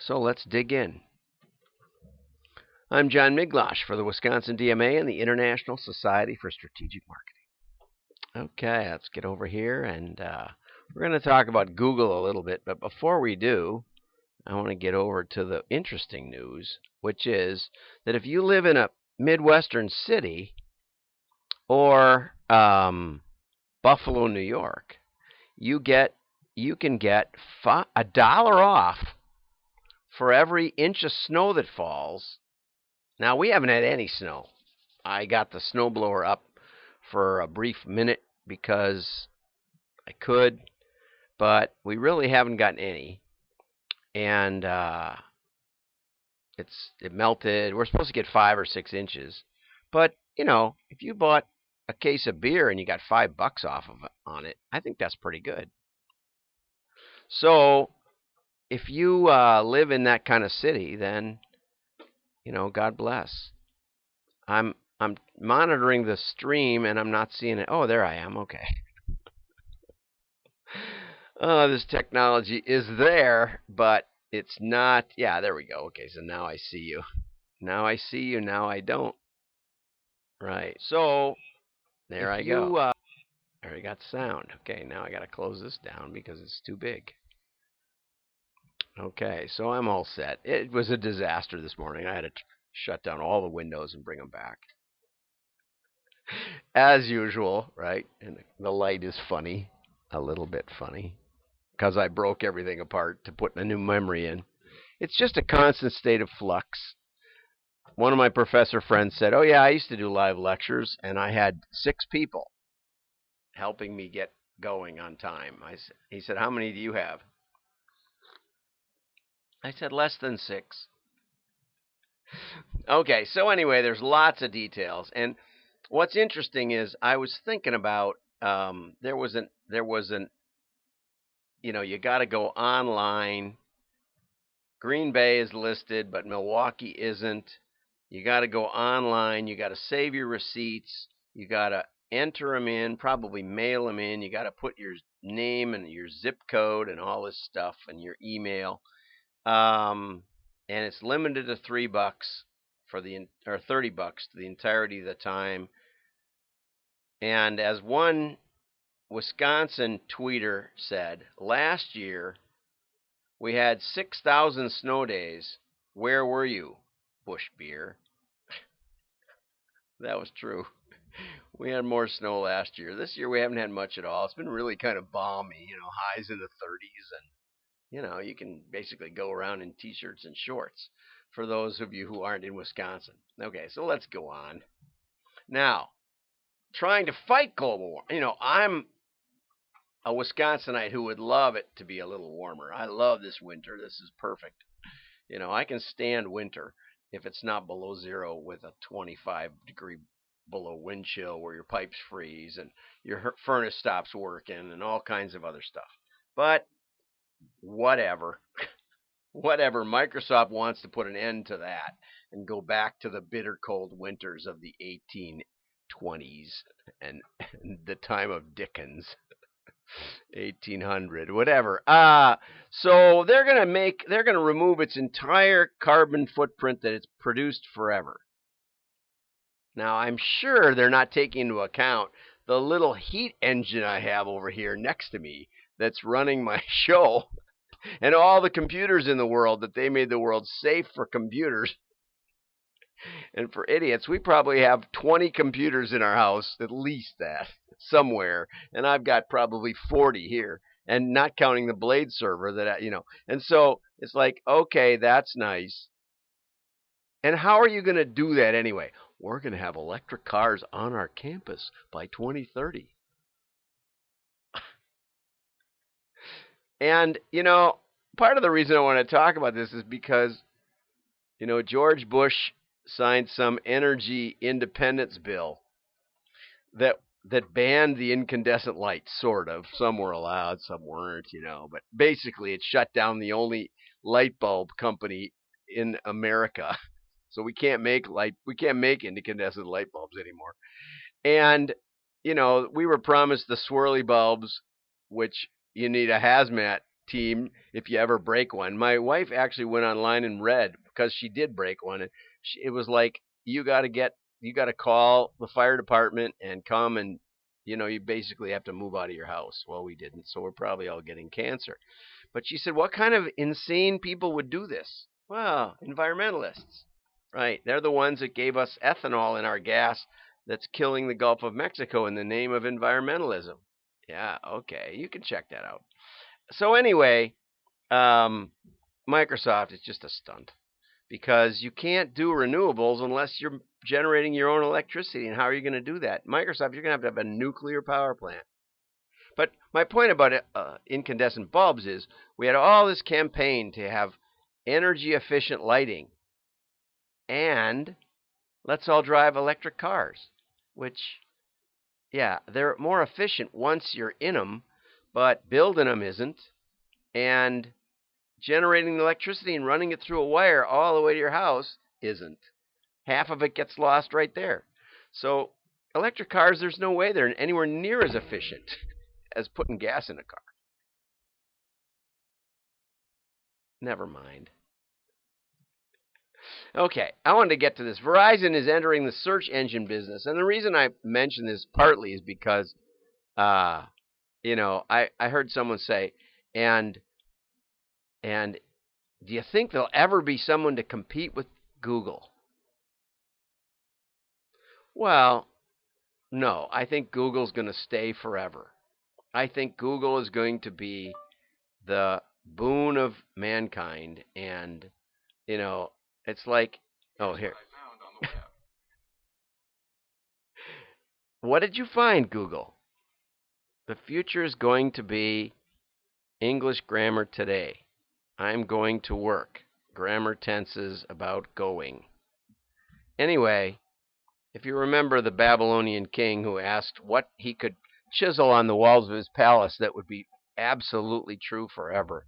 So let's dig in. I'm John Miglosh for the Wisconsin DMA and the International Society for Strategic Marketing. Okay, let's get over here and we're going to talk about Google a little bit. But before we do, I want to get over to the interesting news, which is that if you live in a Midwestern city or Buffalo, New York, you can get $1 off for every inch of snow that falls. Now, we haven't had any snow. I got the snowblower up for a brief minute because I could, but we really haven't gotten any. And it melted. We're supposed to get 5 or 6 inches. But, if you bought a case of beer and you got $5 off of it on it, I think that's pretty good. So, if you live in that kind of city, then God bless. I'm monitoring the stream and I'm not seeing it. Oh, there I am. Okay. This technology is there, but it's not. Yeah, there we go. Okay, so now I see you. Now I see you. Now I don't. Right. So there I go. I already got sound. Okay, now I got to close this down because it's too big. Okay, so I'm all set. It was a disaster this morning. I had to shut down all the windows and bring them back. As usual, right? And the light is funny, a little bit funny, because I broke everything apart to put a new memory in. It's just a constant state of flux. One of my professor friends said, "Oh yeah, I used to do live lectures, and I had 6 people helping me get going on time." He said, "How many do you have?" I said, "Less than 6." Okay, so anyway, there's lots of details, and what's interesting is I was thinking about there was an you got to go online. Green Bay is listed, but Milwaukee isn't. You got to go online. You got to save your receipts. You got to enter them in, probably mail them in. You got to put your name and your zip code and all this stuff and your email. And it's limited to $3 for or $30 to the entirety of the time. And as one Wisconsin tweeter said, last year we had 6,000 snow days. Where were you, Busch beer? That was true. We had more snow last year. This year we haven't had much at all. It's been really kind of balmy, highs in the 30s, and you can basically go around in t-shirts and shorts for those of you who aren't in Wisconsin. Okay, so let's go on. Now, trying to fight global warming. I'm a Wisconsinite who would love it to be a little warmer. I love this winter. This is perfect. I can stand winter if it's not below zero with a 25-degree below wind chill where your pipes freeze and your furnace stops working and all kinds of other stuff. But whatever. Whatever. Microsoft wants to put an end to that and go back to the bitter cold winters of the 1820s and the time of Dickens. 1800, whatever. So they're gonna remove its entire carbon footprint that it's produced forever. Now I'm sure they're not taking into account the little heat engine I have over here next to me that's running my show and all the computers in the world that they made the world safe for computers and for idiots. We probably have 20 computers in our house, at least that, somewhere, and I've got probably 40 here, and not counting the Blade server that And so it's like, okay, that's nice. And how are you going to do that anyway? We're going to have electric cars on our campus by 2030. And, part of the reason I want to talk about this is because, George Bush signed some energy independence bill that banned the incandescent lights, sort of. Some were allowed, some weren't, but basically it shut down the only light bulb company in America. So we can't make incandescent light bulbs anymore. And, we were promised the swirly bulbs, which you need a hazmat team if you ever break one. My wife actually went online and read because she did break one, and it was like you got to call the fire department and come and you basically have to move out of your house. Well, we didn't, so we're probably all getting cancer. But she said, what kind of insane people would do this? Well, environmentalists, right? They're the ones that gave us ethanol in our gas that's killing the Gulf of Mexico in the name of environmentalism. Yeah, okay, you can check that out. So anyway, Microsoft is just a stunt because you can't do renewables unless you're generating your own electricity. And how are you going to do that? Microsoft, you're going to have a nuclear power plant. But my point about incandescent bulbs is we had all this campaign to have energy efficient lighting, and let's all drive electric cars, which, yeah, they're more efficient once you're in them, but building them isn't. And generating the electricity and running it through a wire all the way to your house isn't. Half of it gets lost right there. So electric cars, there's no way they're anywhere near as efficient as putting gas in a car. Never mind. Okay, I wanted to get to this. Verizon is entering the search engine business, and the reason I mention this partly is because, I heard someone say, and do you think there'll ever be someone to compete with Google? Well, no. I think Google's going to stay forever. I think Google is going to be the boon of mankind, and it's like, oh, here. What did you find, Google? The future is going to be English grammar today. I'm going to work. Grammar tenses about going. Anyway, if you remember the Babylonian king who asked what he could chisel on the walls of his palace that would be absolutely true forever,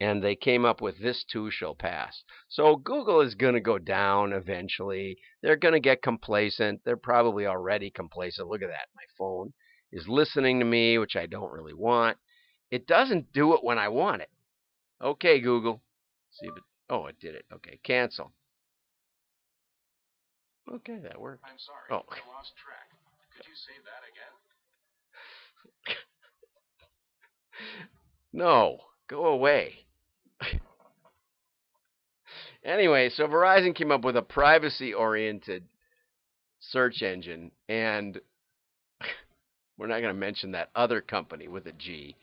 and they came up with this too shall pass. So Google is going to go down eventually. They're going to get complacent. They're probably already complacent. Look at that. My phone is listening to me, which I don't really want. It doesn't do it when I want it. Okay, Google. See if it. Oh, it did it. Okay, cancel. Okay, that worked. I'm sorry, I lost track. Could you say that again? No, go away. Anyway, so Verizon came up with a privacy-oriented search engine, and we're not going to mention that other company with a G.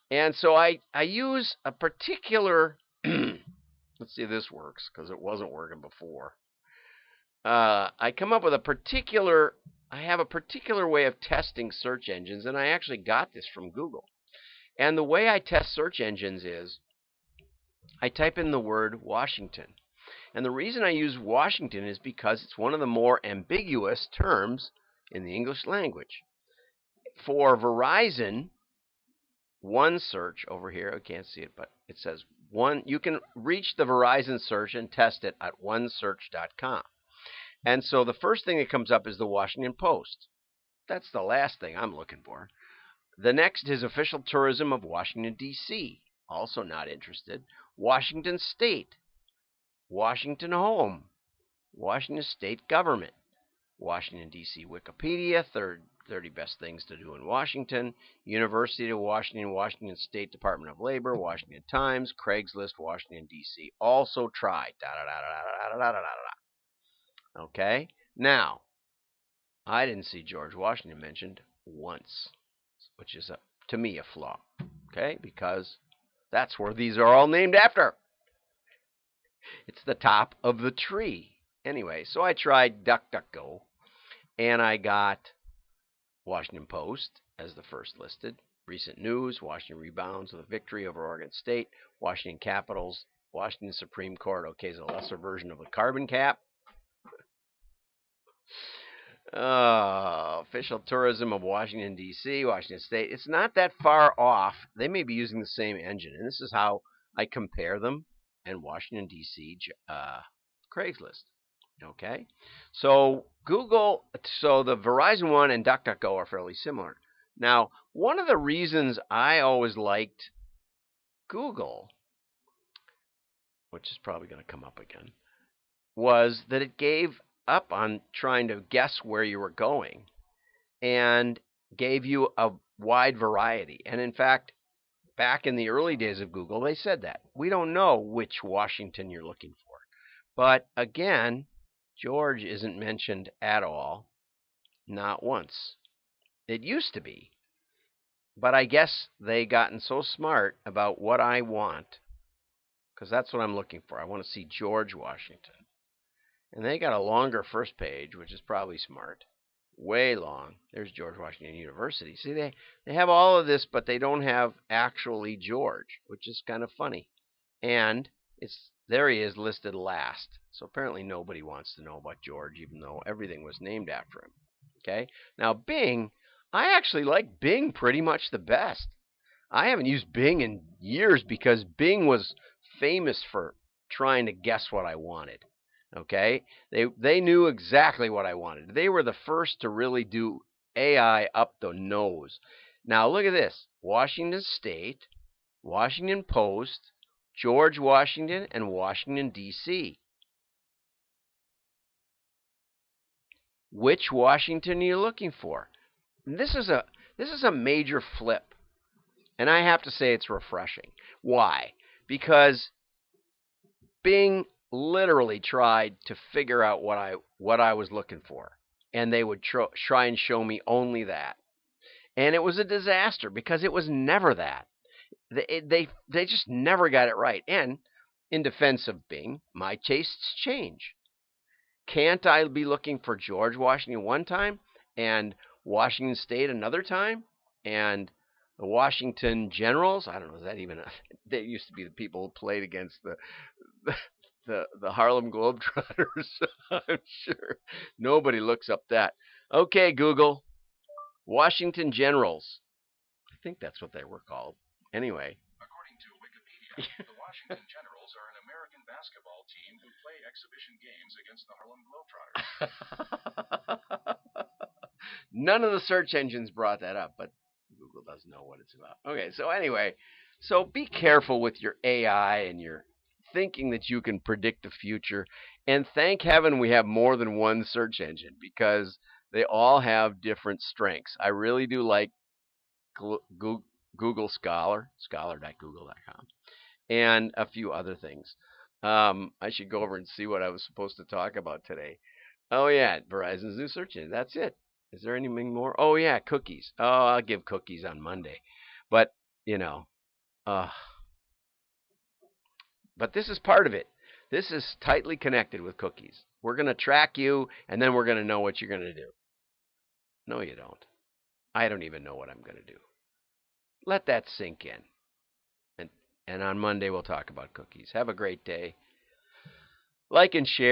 And so I use a particular, let's see if this works, because it wasn't working before. I come up with I have a particular way of testing search engines, and I actually got this from Google. And the way I test search engines is I type in the word Washington. And the reason I use Washington is because it's one of the more ambiguous terms in the English language. For Verizon, one search over here, I can't see it, but it says one. You can reach the Verizon search and test it at onesearch.com. And so the first thing that comes up is the Washington Post. That's the last thing I'm looking for. The next is official tourism of Washington, D.C. Also not interested. Washington State. Washington Home. Washington State Government. Washington, D.C. Wikipedia. 30 best things to do in Washington. University of Washington. Washington State Department of Labor. Washington Times. Craigslist. Washington, D.C. Also try. Okay? Now, I didn't see George Washington mentioned once, which is, to me, a flaw. Okay? Because that's where these are all named after. It's the top of the tree. Anyway, so I tried DuckDuckGo, and I got Washington Post as the first listed. Recent news, Washington rebounds with a victory over Oregon State. Washington Capitals, Washington Supreme Court okays a lesser version of the carbon cap. Official tourism of Washington, D.C., Washington State. It's not that far off. They may be using the same engine, and this is how I compare them. And Washington, D.C., Craigslist. Okay? So the Verizon one and DuckDuckGo are fairly similar. Now, one of the reasons I always liked Google, which is probably going to come up again, was that it gave up on trying to guess where you were going and gave you a wide variety. And in fact, back in the early days of Google, they said that. We don't know which Washington you're looking for. But again, George isn't mentioned at all, not once. It used to be. But I guess they gotten so smart about what I want, because that's what I'm looking for. I want to see George Washington. And they got a longer first page, which is probably smart. Way long. There's George Washington University. See, they have all of this, but they don't have actually George, which is kind of funny. And there he is listed last. So apparently nobody wants to know about George, even though everything was named after him. Okay? Now Bing, I actually like Bing pretty much the best. I haven't used Bing in years because Bing was famous for trying to guess what I wanted. Okay? They knew exactly what I wanted. They were the first to really do AI up the nose. Now look at this. Washington State, Washington Post, George Washington, and Washington, D.C. Which Washington are you looking for? This is a major flip. And I have to say it's refreshing. Why? Because Bing literally tried to figure out what I was looking for, and they would try and show me only that. And it was a disaster because it was never that. They just never got it right. And in defense of Bing, my tastes change. Can't I be looking for George Washington one time and Washington State another time and the Washington Generals? I don't know. Is that even? They used to be the people who played against the Harlem Globetrotters. I'm sure nobody looks up that. Okay, Google. Washington Generals. I think that's what they were called. Anyway. According to Wikipedia, the Washington Generals are an American basketball team who play exhibition games against the Harlem Globetrotters. None of the search engines brought that up, but Google does know what it's about. Okay, so anyway, so be careful with your AI and your thinking that you can predict the future. And thank heaven we have more than one search engine because they all have different strengths. I really do like Google Scholar, scholar.google.com, and a few other things. I should go over and see what I was supposed to talk about today. Oh, yeah, Verizon's new search engine. That's it. Is there anything more? Oh, yeah, cookies. Oh, I'll give cookies on Monday. But, you know, but this is part of it. This is tightly connected with cookies. We're going to track you, and then we're going to know what you're going to do. No, you don't. I don't even know what I'm going to do. Let that sink in. And on Monday, we'll talk about cookies. Have a great day. Like and share.